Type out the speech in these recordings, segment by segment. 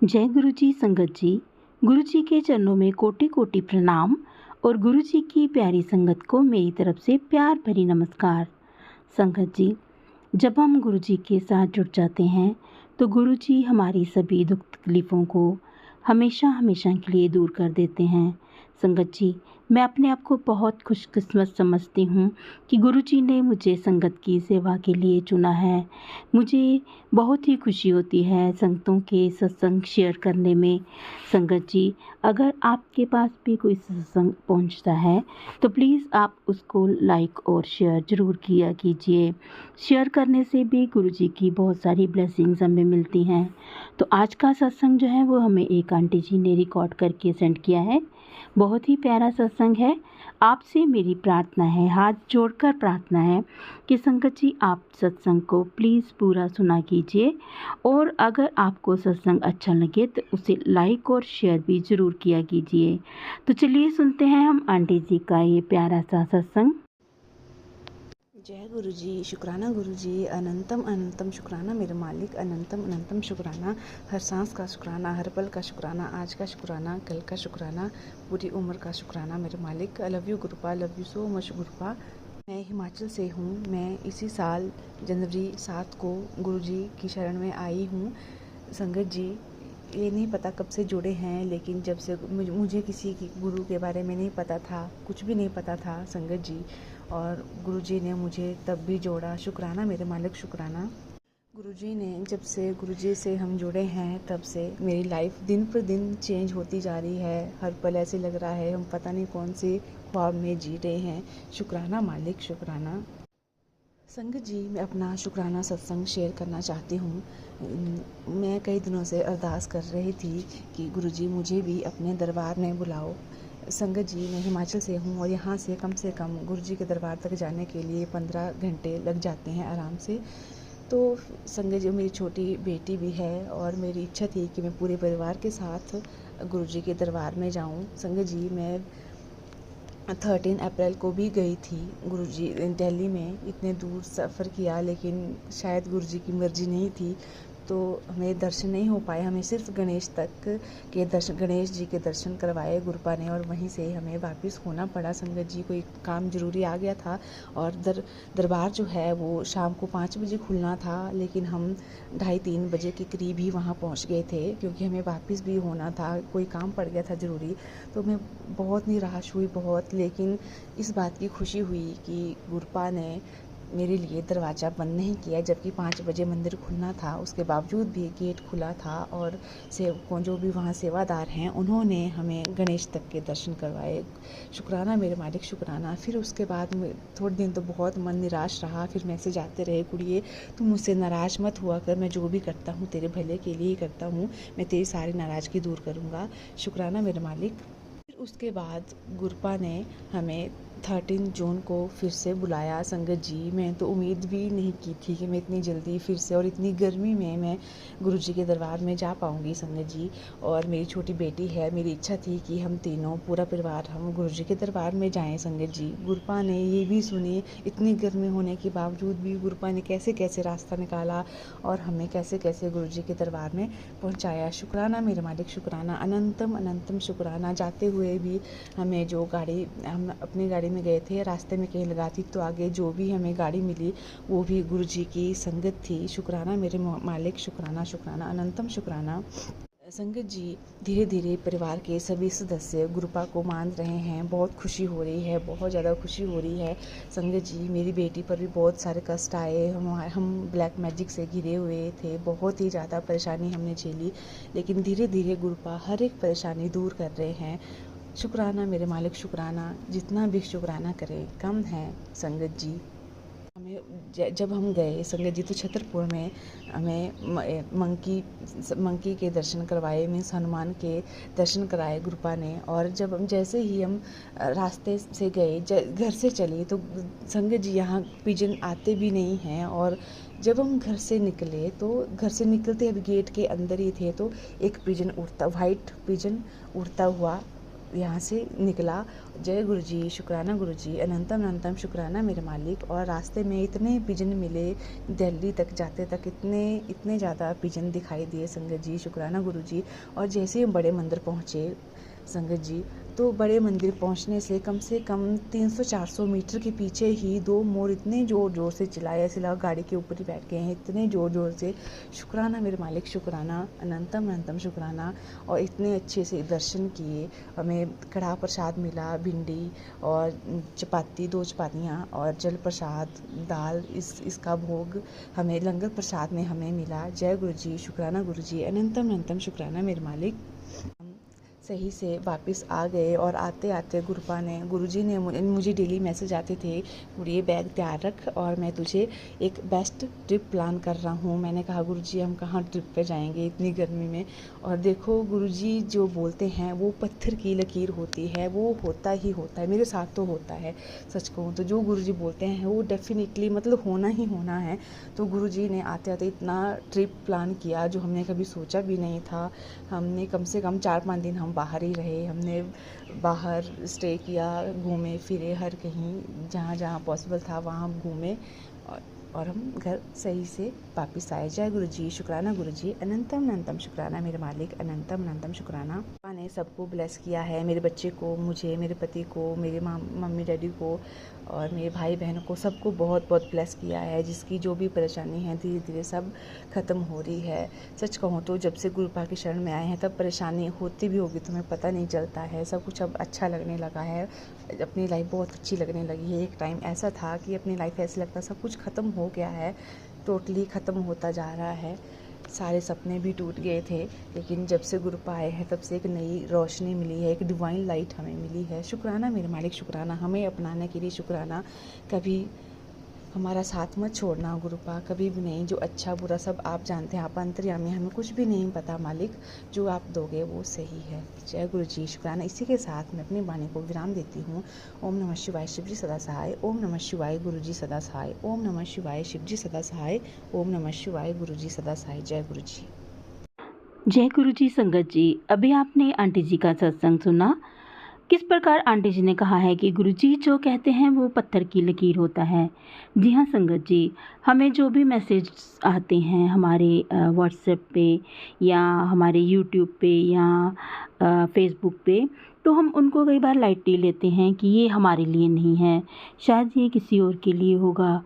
जय गुरु जी संगत जी। गुरु जी के चरणों में कोटि कोटि प्रणाम और गुरु जी की प्यारी संगत को मेरी तरफ से प्यार भरी नमस्कार। संगत जी, जब हम गुरु जी के साथ जुड़ जाते हैं तो गुरु जी हमारी सभी दुख तकलीफ़ों को हमेशा हमेशा के लिए दूर कर देते हैं। संगत जी, मैं अपने आप को बहुत खुशकिस्मत समझती हूँ कि गुरु जी ने मुझे संगत की सेवा के लिए चुना है। मुझे बहुत ही खुशी होती है संगतों के सत्संग शेयर करने में। संगत जी, अगर आपके पास भी कोई सत्संग पहुँचता है तो प्लीज़ आप उसको लाइक और शेयर ज़रूर किया कीजिए। शेयर करने से भी गुरु जी की बहुत सारी ब्लेसिंग्स हमें मिलती हैं। तो आज का सत्संग जो है वो हमें एक आंटी जी ने रिकॉर्ड करके सेंड किया है। बहुत ही प्यारा सत्संग है। आपसे मेरी प्रार्थना है, हाथ जोड़कर प्रार्थना है कि संगत जी आप सत्संग को प्लीज़ पूरा सुना कीजिए और अगर आपको सत्संग अच्छा लगे तो उसे लाइक और शेयर भी ज़रूर किया कीजिए। तो चलिए सुनते हैं हम आंटी जी का ये प्यारा सा सत्संग। जय गुरु जी, शुक्राना गुरु जी, अनंतम अनंतम शुक्राना मेरे मालिक, अनंतम अनंतम शुक्राना, हर सांस का शुक्राना, हर पल का शुक्राना, आज का शुक्राना, कल का शुक्राना, पूरी उम्र का शुक्राना मेरे मालिक। आई लव यू गुरुपा, लव यू सो मच गुरुपा। मैं हिमाचल से हूँ। मैं इसी साल जनवरी 7 को गुरु जी की शरण में आई हूँ। संगत जी, ये नहीं पता कब से जुड़े हैं, लेकिन जब से मुझे किसी की गुरु के बारे में नहीं पता था, कुछ भी नहीं पता था संगत जी, और गुरुजी ने मुझे तब भी जोड़ा। शुक्राना मेरे मालिक, शुक्राना। गुरुजी ने जब से गुरुजी से हम जुड़े हैं तब से मेरी लाइफ दिन पर दिन चेंज होती जा रही है। हर पल ऐसे लग रहा है हम पता नहीं कौन से ख्वाब में जी रहे हैं। शुक्राना मालिक, शुक्राना। संगत जी, मैं अपना शुक्राना सत्संग शेयर करना चाहती हूँ। मैं कई दिनों से अरदास कर रही थी कि गुरुजी मुझे भी अपने दरबार में बुलाओ। संगत जी, मैं हिमाचल से हूँ और यहाँ से कम गुरुजी के दरबार तक जाने के लिए 15 घंटे लग जाते हैं आराम से। तो संगत जी, मेरी छोटी बेटी भी है और मेरी इच्छा थी कि मैं पूरे परिवार के साथ गुरुजी के दरबार में जाऊँ। संगत जी, मैं 13 अप्रैल को भी गई थी गुरुजी दिल्ली में। इतने दूर सफ़र किया, लेकिन शायद गुरुजी की मर्ज़ी नहीं थी तो हमें दर्शन नहीं हो पाए। हमें सिर्फ गणेश जी के दर्शन करवाए गुरुपा ने और वहीं से हमें वापस होना पड़ा। संगत जी, कोई काम ज़रूरी आ गया था और दरबार जो है वो शाम को 5 बजे खुलना था, लेकिन हम 2:30-3 बजे के करीब ही वहाँ पहुँच गए थे क्योंकि हमें वापस भी होना था, कोई काम पड़ गया था ज़रूरी। तो मैं बहुत निराश हुई बहुत, लेकिन इस बात की खुशी हुई कि गुरुपा ने मेरे लिए दरवाज़ा बंद नहीं किया, जबकि 5 बजे मंदिर खुलना था। उसके बावजूद भी गेट खुला था और सेवकों जो भी वहाँ सेवादार हैं उन्होंने हमें गणेश तक के दर्शन करवाए। शुक्राना मेरे मालिक, शुक्राना। फिर उसके बाद थोड़े दिन तो बहुत मन निराश रहा। फिर मैसेज आते रहे, कुड़िए तू मुझसे नाराज़ मत हुआ कर, मैं जो भी करता हूँ तेरे भले के लिए ही करता हूँ, मैं तेरी सारी नाराज़गी दूर करूँगा। शुक्राना मेरे मालिक। फिर उसके बाद गुरुपा ने हमें 13 जून को फिर से बुलाया। संगत जी, मैं तो उम्मीद भी नहीं की थी कि मैं इतनी जल्दी फिर से और इतनी गर्मी में मैं गुरुजी के दरबार में जा पाऊँगी संगत जी। और मेरी छोटी बेटी है, मेरी इच्छा थी कि हम तीनों पूरा परिवार हम गुरुजी के दरबार में जाएं संगत जी। गुरुपा ने ये भी सुनी, इतनी गर्मी होने के बावजूद भी गुरुपा ने कैसे कैसे रास्ता निकाला और हमें कैसे कैसे गुरुजी के दरबार में पहुँचाया। शुक्राना मेरे मालिक, शुक्राना, अनंतम अनंतम शुक्राना। जाते हुए भी हमें जो गाड़ी, हम अपनी गाड़ी में गए थे, रास्ते में कहीं लगाती तो आगे जो भी हमें गाड़ी मिली वो भी गुरुजी की संगत थी। शुक्राना मेरे मालिक, शुक्राना, शुक्राना, अनंतम शुक्राना। संगत जी, धीरे धीरे परिवार के सभी सदस्य गुरुपा को मान रहे हैं। बहुत खुशी हो रही है, बहुत ज़्यादा खुशी हो रही है। संगत जी, मेरी बेटी पर भी बहुत सारे कष्ट आए। हम ब्लैक मैजिक से घिरे हुए थे, बहुत ही ज़्यादा परेशानी हमने झेली, लेकिन धीरे धीरे गुरुपा हर एक परेशानी दूर कर रहे हैं। शुक्राना मेरे मालिक, शुक्राना। जितना भी शुक्राना करें कम है संगत जी। हमें जब हम गए संगत जी तो छतरपुर में हमें मंकी के दर्शन करवाए, मीन्स हनुमान के दर्शन कराए गुरुपा ने। और जब हम जैसे ही हम रास्ते से गए, घर से चले, तो संगत जी यहाँ पिजन आते भी नहीं हैं। और जब हम घर से निकले तो घर से निकलते अभी गेट के अंदर ही थे तो एक पिजन उड़ता, वाइट पिजन उड़ता हुआ यहाँ से निकला। जय गुरु जी, शुक्राना गुरु जी, अनंतम अनंतम शुक्राना मेरे मालिक। और रास्ते में इतने पिजन मिले, दिल्ली तक जाते तक इतने ज़्यादा पिजन दिखाई दिए संगत जी, शुक्राना गुरु जी। और जैसे हम बड़े मंदिर पहुँचे संगत जी, तो बड़े मंदिर पहुंचने से कम 300-400 मीटर के पीछे ही 2 मोर इतने ज़ोर ज़ोर से चिल्लाए, ऐसे लगा गाड़ी के ऊपर ही बैठ गए हैं, इतने ज़ोर ज़ोर से। शुक्राना मेरे मालिक, शुक्राना, अनंतम अनंतम शुक्राना। और इतने अच्छे से दर्शन किए। हमें कढ़ा प्रसाद मिला, भिंडी और चपाती, 2 चपातियाँ और जल प्रसाद, दाल, इसका भोग हमें लंगर प्रसाद में हमें मिला। जय गुरु जी, शुक्राना गुरु जी, अनंतम अनंतम शुक्राना मेरे मालिक। सही से वापस आ गए। और आते आते गुरुजी ने मुझे डेली मैसेज आते थे, ये बैग तैयार रख और मैं तुझे एक बेस्ट ट्रिप प्लान कर रहा हूँ। मैंने कहा गुरुजी हम कहाँ ट्रिप पे जाएंगे इतनी गर्मी में। और देखो गुरुजी जो बोलते हैं वो पत्थर की लकीर होती है, वो होता ही होता है। मेरे साथ तो होता है, सच कहूँ तो जो गुरुजी बोलते हैं वो डेफिनेटली मतलब होना ही होना है। तो गुरुजी ने आते आते इतना ट्रिप प्लान किया जो हमने कभी सोचा भी नहीं था। हमने कम से कम 4-5 दिन हम बाहर ही रहे। हमने बाहर स्टे किया, घूमे फिरे, हर कहीं जहाँ जहाँ पॉसिबल था वहाँ हम घूमे और हम घर सही से वापस आए। जय गुरु जी, शुक्राना गुरु जी, अनंतम अनंतम शुक्राना मेरे मालिक, अनंतम अनंतम शुक्राना। पापा ने सबको ब्लेस किया है, मेरे बच्चे को, मुझे, मेरे पति को, मेरे मम्मी डैडी को और मेरे भाई बहनों को, सबको बहुत बहुत ब्लेस किया है। जिसकी जो भी परेशानी है धीरे धीरे सब ख़त्म हो रही है। सच कहूँ तो जब से गुरुपा की शरण में आए हैं तब परेशानी होती भी होगी तो हमें पता नहीं चलता है। सब कुछ अब अच्छा लगने लगा है, अपनी लाइफ बहुत अच्छी लगने लगी है। एक टाइम ऐसा था कि अपनी लाइफ ऐसे लगता सब कुछ ख़त्म हो गया है, टोटली ख़त्म होता जा रहा है। सारे सपने भी टूट गए थे, लेकिन जब से गुरुपा आए हैं तब से एक नई रोशनी मिली है, एक डिवाइन लाइट हमें मिली है। शुक्राना मेरे मालिक, शुक्राना, हमें अपनाने के लिए शुक्राना। कभी हमारा साथ मत छोड़ना गुरुपा, कभी भी नहीं। जो अच्छा बुरा सब आप जानते हैं, आप अंतर्यामी, हमें कुछ भी नहीं पता मालिक, जो आप दोगे वो सही है। जय गुरु जी, शुक्राना। इसी के साथ मैं अपनी वाणी को विराम देती हूँ। ओम नमः शिवाय, शिव जी सदा सहाय। ओम नमः शिवाय, गुरु जी सदा सहाय। ओम नमः शिवाय, शिव जी सदा सहाय। ओम नमः शिवाय, गुरु जी सदा सहाय। जय गुरु जी। जय गुरु जी। संगत जी, अभी आपने आंटी जी का सत्संग सुना। किस प्रकार आंटी जी ने कहा है कि गुरुजी जो कहते हैं वो पत्थर की लकीर होता है। जी हाँ संगत जी, हमें जो भी मैसेज आते हैं हमारे व्हाट्सएप पे या हमारे यूट्यूब पे या फेसबुक पे, तो हम उनको कई बार लाइटली लेते हैं कि ये हमारे लिए नहीं है, शायद ये किसी और के लिए होगा।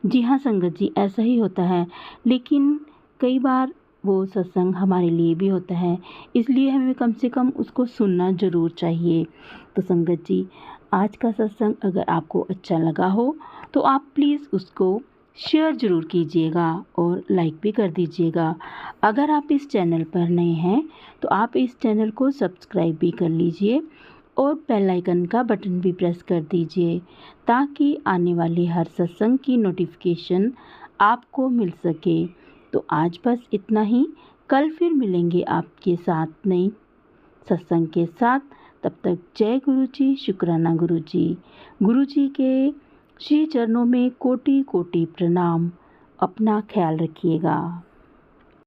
जी हाँ संगत जी, ऐसा ही होता है, लेकिन कई बार वो सत्संग हमारे लिए भी होता है, इसलिए हमें कम से कम उसको सुनना ज़रूर चाहिए। तो संगत जी, आज का सत्संग अगर आपको अच्छा लगा हो तो आप प्लीज़ उसको शेयर ज़रूर कीजिएगा और लाइक भी कर दीजिएगा। अगर आप इस चैनल पर नए हैं तो आप इस चैनल को सब्सक्राइब भी कर लीजिए और बेल आइकन का बटन भी प्रेस कर दीजिए, ताकि आने वाली हर सत्संग की नोटिफिकेशन आपको मिल सके। तो आज बस इतना ही, कल फिर मिलेंगे आपके साथ नई सत्संग के साथ। तब तक जय गुरु जी, शुक्राना गुरु जी। गुरु जी के श्री चरणों में कोटि कोटि प्रणाम। अपना ख्याल रखिएगा।